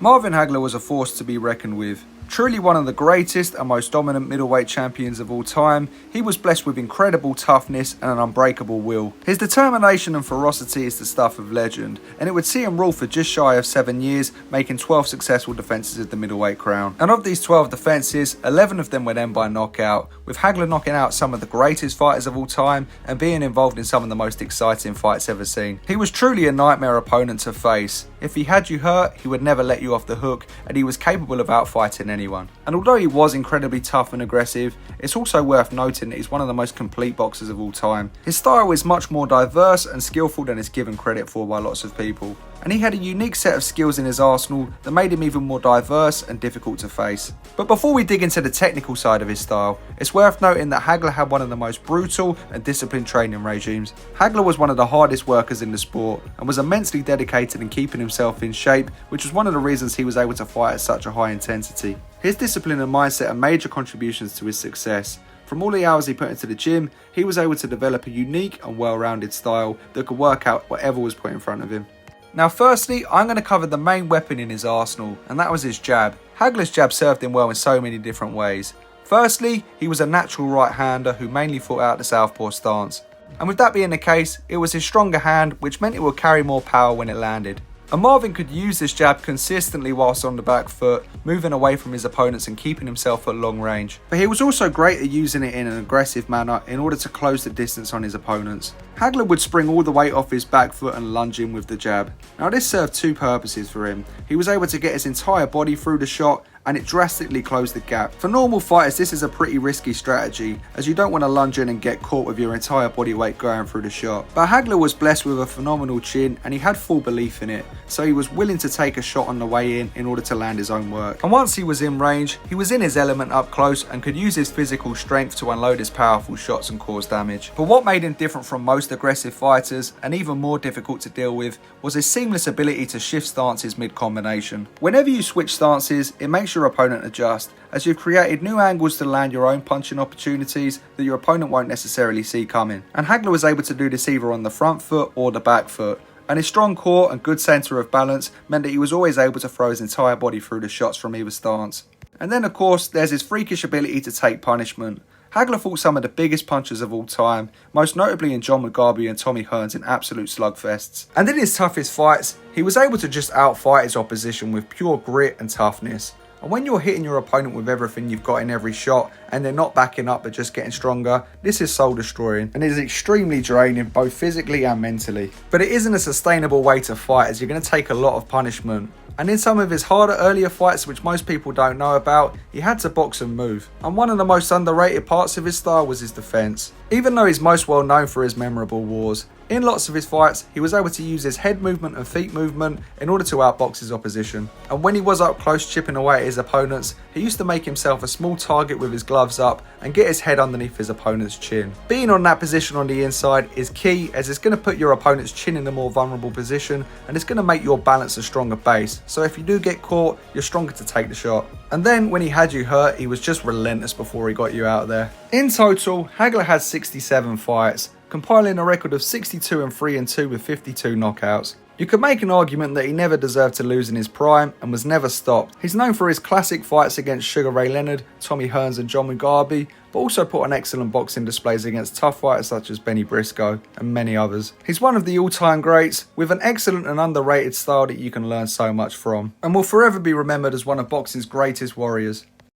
Marvin Hagler was a force to be reckoned with. Truly one of the greatest and most dominant middleweight champions of all time, he was blessed with incredible toughness and an unbreakable will. His determination and ferocity is the stuff of legend, and it would see him rule for just shy of 7 years, making 12 successful defences of the middleweight crown. And of these 12 defences, 11 of them were then by knockout, with Hagler knocking out some of the greatest fighters of all time and being involved in some of the most exciting fights ever seen. He was truly a nightmare opponent to face. If he had you hurt, he would never let you off the hook, and he was capable of outfighting anyone. And although he was incredibly tough and aggressive, it's also worth noting that he's one of the most complete boxers of all time. His style is much more diverse and skillful than is given credit for by lots of people. And he had a unique set of skills in his arsenal that made him even more diverse and difficult to face. But before we dig into the technical side of his style, it's worth noting that Hagler had one of the most brutal and disciplined training regimes. Hagler was one of the hardest workers in the sport and was immensely dedicated in keeping himself in shape, which was one of the reasons he was able to fight at such a high intensity. His discipline and mindset are major contributions to his success. From all the hours he put into the gym, he was able to develop a unique and well-rounded style that could work out whatever was put in front of him. Now firstly, I'm going to cover the main weapon in his arsenal, and that was his jab. Hagler's jab served him well in so many different ways. Firstly, he was a natural right-hander who mainly fought out the southpaw stance. And with that being the case, it was his stronger hand, which meant it would carry more power when it landed. And Marvin could use this jab consistently whilst on the back foot, moving away from his opponents and keeping himself at long range. But he was also great at using it in an aggressive manner in order to close the distance on his opponents. Hagler would spring all the weight off his back foot and lunge in with the jab. Now this served two purposes for him. He was able to get his entire body through the shot, and it drastically closed the gap. For normal fighters, this is a pretty risky strategy, as you don't want to lunge in and get caught with your entire body weight going through the shot. But Hagler was blessed with a phenomenal chin, and he had full belief in it, so he was willing to take a shot on the way in order to land his own work. And once he was in range, he was in his element up close and could use his physical strength to unload his powerful shots and cause damage. But what made him different from most aggressive fighters, and even more difficult to deal with, was his seamless ability to shift stances mid-combination. Whenever you switch stances, it makes your opponent adjust, as you've created new angles to land your own punching opportunities that your opponent won't necessarily see coming. And Hagler was able to do this either on the front foot or the back foot. And his strong core and good centre of balance meant that he was always able to throw his entire body through the shots from either stance. And then of course, there's his freakish ability to take punishment. Hagler fought some of the biggest punchers of all time, most notably in John Mugabe and Tommy Hearns in absolute slugfests. And in his toughest fights, he was able to just outfight his opposition with pure grit and toughness. And when you're hitting your opponent with everything you've got in every shot, and they're not backing up but just getting stronger, this is soul destroying and it is extremely draining both physically and mentally. But it isn't a sustainable way to fight, as you're going to take a lot of punishment. And in some of his harder earlier fights, which most people don't know about, he had to box and move. And one of the most underrated parts of his style was his defence. Even though he's most well known for his memorable wars, in lots of his fights, he was able to use his head movement and feet movement in order to outbox his opposition. And when he was up close chipping away at his opponents, he used to make himself a small target with his gloves up and get his head underneath his opponent's chin. Being on that position on the inside is key, as it's going to put your opponent's chin in a more vulnerable position, and it's going to make your balance a stronger base. So if you do get caught, you're stronger to take the shot. And then when he had you hurt, he was just relentless before he got you out there. In total, Hagler had 67 fights, compiling a record of 62-3-2 with 52 knockouts. You could make an argument that he never deserved to lose in his prime and was never stopped. He's known for his classic fights against Sugar Ray Leonard, Tommy Hearns and John Mugabe, but also put on excellent boxing displays against tough fighters such as Benny Briscoe and many others. He's one of the all-time greats, with an excellent and underrated style that you can learn so much from, and will forever be remembered as one of boxing's greatest warriors.